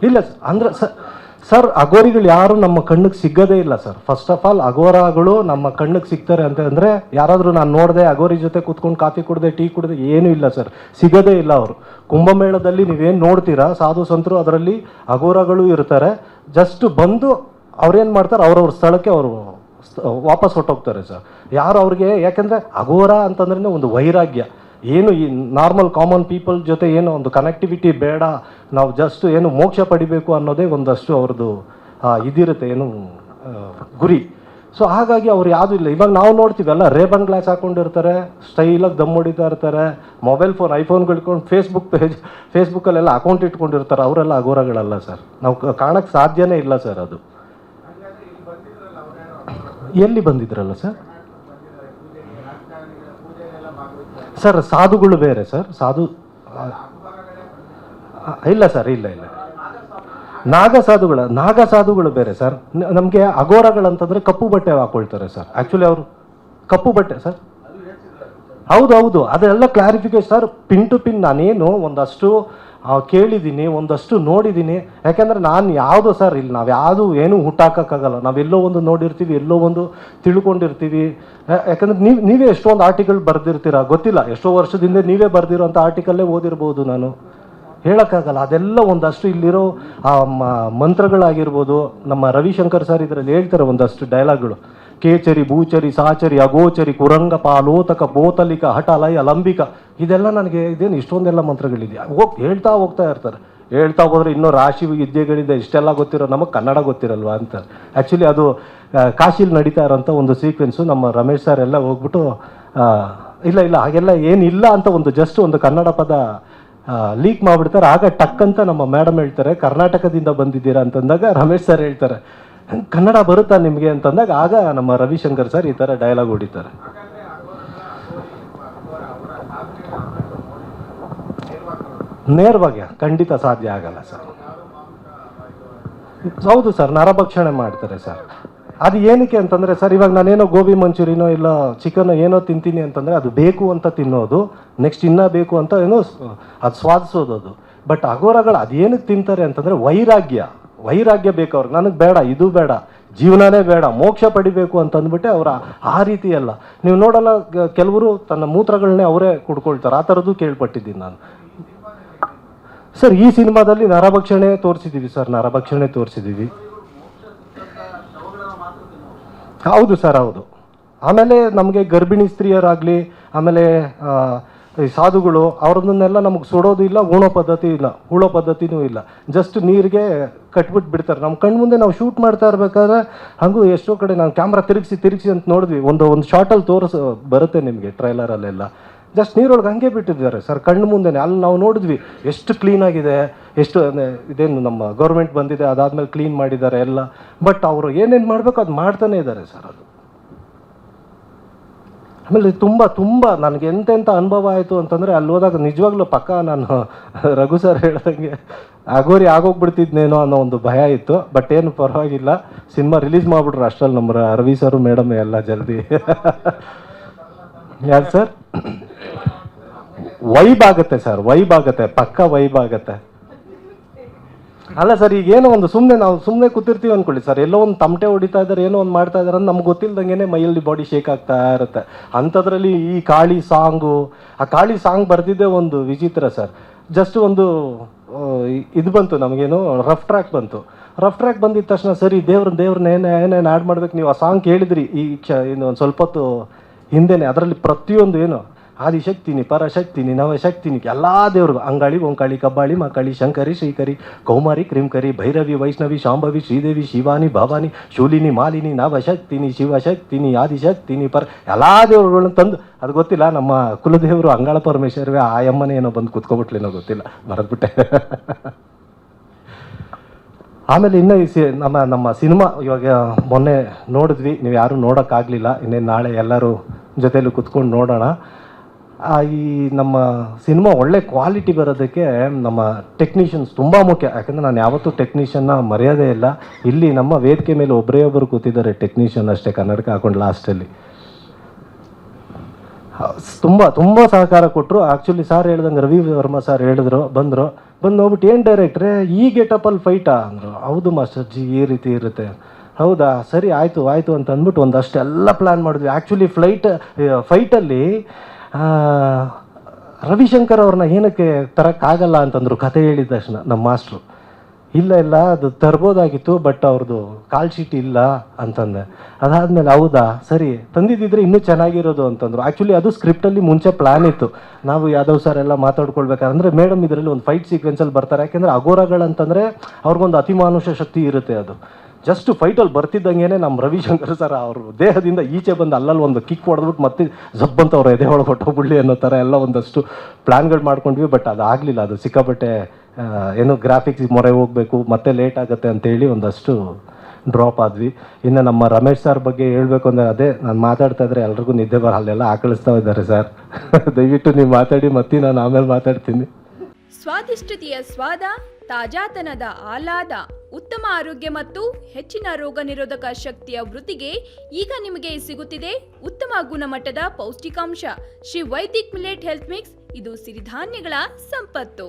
ಇಲ್ಲ ಅಂದರೆ ಸರ್ ಅಗೋರಿಗಳು ಯಾರು ನಮ್ಮ ಕಣ್ಣಿಗೆ ಸಿಗೋದೇ ಇಲ್ಲ ಸರ್. ಫಸ್ಟ್ ಆಫ್ ಆಲ್ ಅಗೋರಾಗಳು ನಮ್ಮ ಕಣ್ಣಿಗೆ ಸಿಗ್ತಾರೆ ಅಂತ ಅಂದರೆ ಯಾರಾದರೂ ನಾನು ನೋಡಿದೆ ಅಗೋರಿ ಜೊತೆ ಕೂತ್ಕೊಂಡು ಕಾಫಿ ಕುಡಿದೆ ಟೀ ಕುಡಿದೆ ಏನೂ ಇಲ್ಲ ಸರ್, ಸಿಗೋದೇ ಇಲ್ಲ ಅವರು. ಕುಂಭಮೇಳದಲ್ಲಿ ನೀವೇನು ನೋಡ್ತೀರಾ ಸಾಧು ಸಂತರು ಅದರಲ್ಲಿ ಅಗೋರಗಳು ಇರ್ತಾರೆ. ಜಸ್ಟ್ ಬಂದು ಅವ್ರೇನು ಮಾಡ್ತಾರೆ ಅವ್ರವ್ರ ಸ್ಥಳಕ್ಕೆ ಅವರು ವಾಪಸ್ ಹೊಟ್ಟೋಗ್ತಾರೆ ಸರ್. ಯಾರು ಅವ್ರಿಗೆ, ಯಾಕೆಂದರೆ ಅಗೋರ ಅಂತಂದ್ರೆ ಒಂದು ವೈರಾಗ್ಯ, ಏನು ಈ ನಾರ್ಮಲ್ ಕಾಮನ್ ಪೀಪಲ್ ಜೊತೆ ಏನು ಒಂದು ಕನೆಕ್ಟಿವಿಟಿ ಬೇಡ, ನಾವು ಜಸ್ಟ್ ಏನು ಮೋಕ್ಷ ಪಡಿಬೇಕು ಅನ್ನೋದೇ ಒಂದಷ್ಟು ಅವ್ರದ್ದು ಇದಿರುತ್ತೆ, ಏನು ಗುರಿ. ಸೊ ಹಾಗಾಗಿ ಅವ್ರು ಯಾವುದೂ ಇಲ್ಲ. ಇವಾಗ ನಾವು ನೋಡ್ತೀವಲ್ಲ, ರೇಬನ್ ಗ್ಲಾಸ್ ಹಾಕ್ಕೊಂಡಿರ್ತಾರೆ, ಸ್ಟೈಲಾಗಿ ದಮ್ ಹೊಡಿತಾ ಇರ್ತಾರೆ, ಮೊಬೈಲ್ ಫೋನ್ ಐಫೋನ್ಗಳು ಇಟ್ಕೊಂಡು ಫೇಸ್ಬುಕ್ಕಲ್ಲೆಲ್ಲ ಅಕೌಂಟ್ ಇಟ್ಕೊಂಡಿರ್ತಾರೆ. ಅವರೆಲ್ಲ ಅಗೋರಗಳಲ್ಲ ಸರ್, ನಾವು ಕಾಣಕ್ಕೆ ಸಾಧ್ಯನೇ ಇಲ್ಲ ಸರ್. ಅದು ಎಲ್ಲಿ ಬಂದಿದ್ರಲ್ಲ ಸರ್? ಸರ್ ಸಾಧುಗಳು ಬೇರೆ ಸರ್, ಇಲ್ಲ ಸರ್, ಇಲ್ಲ ನಾಗ ಸಾಧುಗಳು ಬೇರೆ ಸರ್. ನಮಗೆ ಅಗೋರಗಳಂತಂದ್ರೆ ಕಪ್ಪು ಬಟ್ಟೆ ಹಾಕೊಳ್ತಾರೆ ಸರ್. ಆ್ಯಕ್ಚುಲಿ ಅವರು ಕಪ್ಪು ಬಟ್ಟೆ ಸರ್, ಹೌದು ಅದೆಲ್ಲ clarification sir. Pin to pin ನಾನೇನು ಒಂದಷ್ಟು ಕೇಳಿದ್ದೀನಿ, ಒಂದಷ್ಟು ನೋಡಿದ್ದೀನಿ. ಯಾಕೆಂದರೆ ನಾನು ಯಾವುದು ಸರ್, ಇಲ್ಲಿ ನಾವು ಯಾವುದು ಏನೂ ಹುಟ್ಟಾಕೋಕ್ಕಾಗಲ್ಲ. ನಾವೆಲ್ಲೋ ಒಂದು ನೋಡಿರ್ತೀವಿ, ಎಲ್ಲೋ ಒಂದು ತಿಳ್ಕೊಂಡಿರ್ತೀವಿ. ಯಾಕಂದರೆ ನೀವೇ ಎಷ್ಟೊಂದು ಆರ್ಟಿಕಲ್ ಬರೆದಿರ್ತೀರ ಗೊತ್ತಿಲ್ಲ, ಎಷ್ಟೋ ವರ್ಷದಿಂದ ನೀವೇ ಬರೆದಿರೋಂಥ ಆರ್ಟಿಕಲ್ಲೇ ಓದಿರ್ಬೋದು, ನಾನು ಹೇಳೋಕ್ಕಾಗಲ್ಲ. ಅದೆಲ್ಲ ಒಂದಷ್ಟು ಇಲ್ಲಿರೋ ಮಂತ್ರಗಳಾಗಿರ್ಬೋದು. ನಮ್ಮ ರವಿಶಂಕರ್ ಸರ್ ಇದರಲ್ಲಿ ಹೇಳ್ತಾರೆ ಒಂದಷ್ಟು ಡೈಲಾಗ್ಗಳು, ಕೇಚರಿ ಭೂಚರಿ ಸಾಚರಿ ಅಗೋಚರಿ ಕುರಂಗ ಪಾಲೋತಕ ಬೋತಲಿಕ ಹಠಲಯ ಲಂಬಿಕ. ಇದೆಲ್ಲ ನನಗೆ ಇದೇನು ಇಷ್ಟೊಂದೆಲ್ಲ ಮಂತ್ರಗಳಿದೆ, ಹೇಳ್ತಾ ಹೋಗ್ತಾ ಇರ್ತಾರೆ. ಹೇಳ್ತಾ ಹೋದರೆ ಇನ್ನೂ ರಾಶಿ ವಿದ್ಯೆಗಳಿದೆ, ಇಷ್ಟೆಲ್ಲ ಗೊತ್ತಿರೋ ನಮಗೆ ಕನ್ನಡ ಗೊತ್ತಿರಲ್ವಾ ಅಂತ. ಆ್ಯಕ್ಚುಲಿ ಅದು ಕಾಶಿಲಿ ನಡೀತಾ ಇರೋಂಥ ಒಂದು ಸೀಕ್ವೆನ್ಸು. ನಮ್ಮ ರಮೇಶ್ ಸರ್ ಎಲ್ಲ ಹೋಗ್ಬಿಟ್ಟು ಇಲ್ಲ ಹಾಗೆಲ್ಲ ಏನಿಲ್ಲ ಅಂತ ಒಂದು ಜಸ್ಟ್ ಒಂದು ಕನ್ನಡ ಪದ ಲೀಕ್ ಮಾಡಿಬಿಡ್ತಾರೆ. ಆಗ ಟಕ್ ಅಂತ ನಮ್ಮ ಮೇಡಮ್ ಹೇಳ್ತಾರೆ, ಕರ್ನಾಟಕದಿಂದ ಬಂದಿದ್ದೀರಾ ಅಂತಂದಾಗ ರಮೇಶ್ ಸರ್ ಹೇಳ್ತಾರೆ, ಕನ್ನಡ ಬರುತ್ತಾ ನಿಮಗೆ ಅಂತಂದಾಗ ಆಗ ನಮ್ಮ ರವಿಶಂಕರ್ ಸರ್ ಈ ಥರ ಡೈಲಾಗ್ ಹೊಡಿತಾರೆ. ನೇರವಾಗಿ ಖಂಡಿತ ಸಾಧ್ಯ ಆಗಲ್ಲ ಸರ್. ಹೌದು ಸರ್, ನರಭಕ್ಷಣೆ ಮಾಡ್ತಾರೆ ಸರ್. ಅದು ಏನಕ್ಕೆ ಅಂತಂದರೆ ಸರ್, ಇವಾಗ ನಾನೇನೋ ಗೋಬಿ ಮಂಚೂರಿನೋ ಇಲ್ಲ ಚಿಕನ್ ಏನೋ ತಿಂತೀನಿ ಅಂತಂದರೆ ಅದು ಬೇಕು ಅಂತ ತಿನ್ನೋದು, ನೆಕ್ಸ್ಟ್ ಇನ್ನೂ ಬೇಕು ಅಂತ ಏನೋ ಅದು ಸ್ವಾದಿಸೋದು ಅದು. ಬಟ್ ಅಗೋರಗಳು ಅದೇನಕ್ಕೆ ತಿಂತಾರೆ ಅಂತಂದರೆ ವೈರಾಗ್ಯ ಬೇಕು ಅವ್ರಿಗೆ. ನನಗೆ ಬೇಡ, ಇದು ಬೇಡ, ಜೀವನನೇ ಬೇಡ, ಮೋಕ್ಷ ಪಡಿಬೇಕು ಅಂತಂದ್ಬಿಟ್ಟೆ ಅವರ ಆ ರೀತಿ ಅಲ್ಲ. ನೀವು ನೋಡಲ್ಲ, ಕೆಲವರು ತನ್ನ ಮೂತ್ರಗಳನ್ನೇ ಅವರೇ ಕುಡ್ಕೊಳ್ತಾರೆ, ಆ ಥರದ್ದು ಕೇಳ್ಪಟ್ಟಿದ್ದೀನಿ ನಾನು ಸರ್. ಈ ಸಿನಿಮಾದಲ್ಲಿ ನರಭಕ್ಷಣೆ ತೋರಿಸಿದ್ದೀವಿ. ಹೌದು ಸರ್, ಹೌದು. ಆಮೇಲೆ ನಮಗೆ ಗರ್ಭಿಣಿ ಸ್ತ್ರೀಯರಾಗಲಿ, ಆಮೇಲೆ ಈ ಸಾಧುಗಳು ಅವ್ರನ್ನೆಲ್ಲ ನಮಗೆ ಸುಡೋದು ಇಲ್ಲ, ಹೂಳೋ ಪದ್ಧತಿನೂ ಇಲ್ಲ. ಜಸ್ಟ್ ನೀರಿಗೆ ಕಟ್ಬಿಟ್ಟು ಬಿಡ್ತಾರೆ. ನಮ್ಮ ಕಣ್ಣು ಮುಂದೆ ನಾವು ಶೂಟ್ ಮಾಡ್ತಾ ಇರ್ಬೇಕಾದ್ರೆ ಹಾಗೂ ಎಷ್ಟೋ ಕಡೆ ನಾವು ಕ್ಯಾಮ್ರಾ ತಿರುಗಿಸಿ ಅಂತ ನೋಡಿದ್ವಿ. ಒಂದು ಶಾರ್ಟಲ್ಲಿ ಬರುತ್ತೆ ನಿಮಗೆ ಟ್ರೈಲರಲ್ಲೆಲ್ಲ. ಜಸ್ಟ್ ನೀರೊಳಗೆ ಹಂಗೆ ಬಿಟ್ಟಿದ್ದಾರೆ ಸರ್, ಕಣ್ಣು ಮುಂದೆನೇ. ಅಲ್ಲಿ ನಾವು ನೋಡಿದ್ವಿ ಎಷ್ಟು ಕ್ಲೀನಾಗಿದೆ, ಎಷ್ಟು ಇದೇನು ನಮ್ಮ ಗೌರ್ಮೆಂಟ್ ಬಂದಿದೆ, ಅದಾದಮೇಲೆ ಕ್ಲೀನ್ ಮಾಡಿದ್ದಾರೆ ಎಲ್ಲ. ಬಟ್ ಅವರು ಏನೇನು ಮಾಡಬೇಕು ಅದು ಮಾಡ್ತಾನೆ ಇದ್ದಾರೆ ಸರ್. ಅದು ಆಮೇಲೆ ತುಂಬ ನನಗೆ ಎಂತೆಂಥ ಅನುಭವ ಆಯಿತು ಅಂತಂದರೆ, ಅಲ್ಲಿ ಹೋದಾಗ ನಿಜವಾಗ್ಲೂ ಪಕ್ಕ ನಾನು ರಘು ಸರ್ ಹೇಳ್ದಂಗೆ ಅಗೋರಿ ಆಗೋಗ್ಬಿಡ್ತಿದ್ನೇನೋ ಅನ್ನೋ ಒಂದು ಭಯ ಇತ್ತು. ಬಟ್ ಏನು ಪರವಾಗಿಲ್ಲ, ಸಿನಿಮಾ ರಿಲೀಸ್ ಮಾಡಿಬಿಟ್ರು ಅಷ್ಟರಲ್ಲಿ ನಮ್ಮ ರವಿ ಸರು ಮೇಡಮ್ ಎಲ್ಲ ಜಲ್ದಿ. ಯಾರು ಸರ್? ವೈಬ್ ಆಗುತ್ತೆ ಪಕ್ಕ ವೈಬ್ ಆಗುತ್ತೆ. ಅಲ್ಲ ಸರ್, ಈಗ ಏನೋ ಒಂದು ನಾವು ಸುಮ್ಮನೆ ಕೂತಿರ್ತೀವಿ ಅಂದ್ಕೊಳ್ಳಿ ಸರ್, ಎಲ್ಲೋ ಒಂದು ತಮಟೆ ಹೊಡಿತಾ ಇದ್ದಾರೆ, ಏನೋ ಒಂದು ಮಾಡ್ತಾ ಇದ್ದಾರೆ ಅಂತ ನಮ್ಗೆ ಗೊತ್ತಿಲ್ದಂಗೆ ಮೈಯಲ್ಲಿ ಬಾಡಿ ಶೇಕ್ ಆಗ್ತಾ ಇರುತ್ತೆ. ಅಂಥದ್ರಲ್ಲಿ ಈ ಕಾಳಿ ಸಾಂಗ್ ಬರ್ದಿದ್ದೇ ಒಂದು ವಿಚಿತ್ರ ಸರ್. ಜಸ್ಟ್ ಒಂದು ಇದು ಬಂತು ನಮಗೇನು, ರಫ್ ಟ್ರ್ಯಾಕ್ ಬಂದಿದ್ದ ತಕ್ಷಣ ಸರಿ ದೇವ್ರನ್ನ ಏನೇನು ಆ್ಯಡ್ ಮಾಡ್ಬೇಕು. ನೀವು ಆ ಸಾಂಗ್ ಕೇಳಿದ್ರಿ ಇನ್ನು ಒಂದು ಸ್ವಲ್ಪ ಹೊತ್ತು ಹಿಂದೆನೆ. ಅದರಲ್ಲಿ ಪ್ರತಿಯೊಂದು ಏನು ಆದಿಶಕ್ತಿನಿ, ಪರಶಕ್ತಿನಿ, ನವಶಕ್ತಿನಿ, ಎಲ್ಲ ದೇವ್ರಿಗೂ ಅಂಗಾಳಿ, ಓಂಕಾಳಿ, ಕಬ್ಬಾಳಿ, ಮಕಾಳಿ, ಶಂಕರಿ, ಶ್ರೀಕರಿ, ಕೌಮಾರಿ, ಕ್ರಿಮ್ಕರಿ, ಭೈರವಿ, ವೈಷ್ಣವಿ, ಶಾಂಭವಿ, ಶ್ರೀದೇವಿ, ಶಿವಾನಿ, ಭವಾನಿ, ಶೂಲಿನಿ, ಮಾಲಿನಿ, ನವಶಕ್ತಿನಿ, ಶಿವಶಕ್ತಿನಿ, ಆದಿಶಕ್ತಿನಿ, ಎಲ್ಲ ದೇವ್ರುಗಳನ್ನ ತಂದು, ಅದು ಗೊತ್ತಿಲ್ಲ ನಮ್ಮ ಕುಲದೇವರು ಅಂಗಾಳ ಪರಮೇಶ್ವರವೇ ಆ ಅಮ್ಮನೇ ಏನೋ ಬಂದು ಕುತ್ಕೊಬಿಟ್ಲೇನೋ ಗೊತ್ತಿಲ್ಲ, ಮರೆದ್ಬಿಟ್ಟೆ. ಆಮೇಲೆ ಇನ್ನೂ ನಮ್ಮ ಸಿನಿಮಾ ಇವಾಗ ಮೊನ್ನೆ ನೋಡಿದ್ವಿ, ನೀವು ಯಾರೂ ನೋಡೋಕ್ಕಾಗಲಿಲ್ಲ. ಇನ್ನೇನು ನಾಳೆ ಎಲ್ಲರೂ ಜೊತೆಯಲ್ಲಿ ಕುತ್ಕೊಂಡು ನೋಡೋಣ. ಈ ನಮ್ಮ ಸಿನಿಮಾ ಒಳ್ಳೆ ಕ್ವಾಲಿಟಿ ಬರೋದಕ್ಕೆ ನಮ್ಮ ಟೆಕ್ನಿಷಿಯನ್ಸ್ ತುಂಬ ಮುಖ್ಯ. ಯಾಕಂದರೆ ನಾನು ಯಾವತ್ತೂ ಟೆಕ್ನಿಷಿಯನ್ನ ಮರ್ಯಾದೆ ಇಲ್ಲ. ಇಲ್ಲಿ ನಮ್ಮ ವೇದಿಕೆ ಮೇಲೆ ಒಬ್ಬರು ಕೂತಿದ್ದಾರೆ ಟೆಕ್ನಿಷಿಯನ್ ಅಷ್ಟೇ, ಕನ್ನಡಕ ಹಾಕೊಂಡು ಲಾಸ್ಟಲ್ಲಿ ತುಂಬ ಸಹಕಾರ ಕೊಟ್ಟರು. ಆ್ಯಕ್ಚುಲಿ ಸರ್ ಹೇಳ್ದಂಗೆ ರವಿ ವರ್ಮ ಸರ್ ಬಂದರು. ಬಂದು ನೋಡ್ಬಿಟ್ಟು ಏನು ಡೈರೆಕ್ಟ್ರೆ ಈ ಗೆಟಪ್ಪಲ್ಲಿ ಫೈಟಾ ಅಂದರು. ಹೌದು ಮಾಸ್ಟರ್ ಜಿ ಈ ರೀತಿ ಇರುತ್ತೆ. ಹೌದಾ ಸರಿ ಆಯಿತು ಆಯಿತು ಅಂತ ಅಂದ್ಬಿಟ್ಟು ಒಂದಷ್ಟೆಲ್ಲ ಪ್ಲ್ಯಾನ್ ಮಾಡಿದ್ವಿ. ಆ್ಯಕ್ಚುಲಿ ಫೈಟಲ್ಲಿ ರವಿಶಂಕರ್ ಅವ್ರನ್ನ ಏನಕ್ಕೆ ತರೋಕ್ಕಾಗಲ್ಲ ಅಂತಂದರು ಕತೆ ಹೇಳಿದ ತಕ್ಷಣ ನಮ್ಮ ಮಾಸ್ಟ್ರು. ಇಲ್ಲ ಇಲ್ಲ ಅದು ತರ್ಬೋದಾಗಿತ್ತು ಬಟ್ ಅವ್ರದ್ದು ಕಾಲ್ ಶೀಟ್ ಇಲ್ಲ ಅಂತಂದೆ. ಅದಾದಮೇಲೆ ಹೌದಾ ಸರಿ ತಂದಿದ್ದಿದ್ರೆ ಇನ್ನೂ ಚೆನ್ನಾಗಿರೋದು ಅಂತಂದರು. ಆ್ಯಕ್ಚುಲಿ ಅದು ಸ್ಕ್ರಿಪ್ಟಲ್ಲಿ ಮುಂಚೆ ಪ್ಲ್ಯಾನ್ ಇತ್ತು. ನಾವು ಯಾದವ್ ಸರ್ ಎಲ್ಲ ಮಾತಾಡ್ಕೊಳ್ಬೇಕಾದ್ರೆ ಮೇಡಮ್ ಇದರಲ್ಲಿ ಒಂದು ಫೈಟ್ ಸೀಕ್ವೆನ್ಸಲ್ಲಿ ಬರ್ತಾರೆ. ಯಾಕೆಂದರೆ ಅಘೋರಗಳಂತಂದರೆ ಅವ್ರಿಗೊಂದು ಅತಿಮಾನುಷ ಶಕ್ತಿ ಇರುತ್ತೆ. ಅದು ಜಸ್ಟ್ ಫೈಟಲ್ಲಿ ಬರ್ತಿದ್ದಂಗೆ ನಮ್ಮ ರವಿಶಂಕರ್ ಸರ್ ಅವರು ದೇಹದಿಂದ ಈಚೆ ಬಂದು ಅಲ್ಲಲ್ಲಿ ಒಂದು ಕಿಕ್ ಹೊಡೆದ್ಬಿಟ್ಟು ಮತ್ತೆ ಜಬ್ಬಂತ ಅವ್ರು ಎದೆ ಒಳಗೆ ಹೊಟ್ಟೋಗ್ಬಿಡ್ಲಿ ಅನ್ನೋ ಥರ ಎಲ್ಲ ಒಂದಷ್ಟು ಪ್ಲ್ಯಾನ್ಗಳು ಮಾಡ್ಕೊಂಡ್ವಿ. ಬಟ್ ಅದು ಆಗಲಿಲ್ಲ. ಅದು ಸಿಕ್ಕಾಪಟ್ಟೆ ಏನು ಗ್ರಾಫಿಕ್ಸ್ ಮೊರೆ ಹೋಗಬೇಕು ಮತ್ತೆ ಲೇಟ್ ಆಗುತ್ತೆ ಅಂತೇಳಿ ಒಂದಷ್ಟು ಡ್ರಾಪ್ ಆದ್ವಿ. ಇನ್ನು ನಮ್ಮ ರಮೇಶ್ ಸರ್ ಬಗ್ಗೆ ಹೇಳಬೇಕು ಅಂದರೆ ಅದೇ ನಾನು ಮಾತಾಡ್ತಾ ಇದ್ರೆ ಎಲ್ರಿಗೂ ನಿದ್ದೆ ಬರ ಅಲ್ಲೆಲ್ಲ ಆಕಳಿಸ್ತಾ ಇದ್ದಾರೆ ಸರ್. ದಯವಿಟ್ಟು ನೀವು ಮಾತಾಡಿ ಮತ್ತೆ ನಾನು ಆಮೇಲೆ ಮಾತಾಡ್ತೀನಿ. ಸ್ವಾದಿಷ್ಟತೆಯ ಸ್ವಾದ, ತಾಜಾತನದ ಆಹ್ಲಾದ, ಉತ್ತಮ ಆರೋಗ್ಯ ಮತ್ತು ಹೆಚ್ಚಿನ ರೋಗ ನಿರೋಧಕ ಶಕ್ತಿಯ ವೃದ್ಧಿಗೆ ಈಗ ನಿಮಗೆ ಸಿಗುತ್ತಿದೆ ಉತ್ತಮ ಗುಣಮಟ್ಟದ ಪೌಷ್ಟಿಕಾಂಶ Shri Vaidik millet health mix. ಇದು ಸಿರಿಧಾನ್ಯಗಳ ಸಂಪತ್ತು.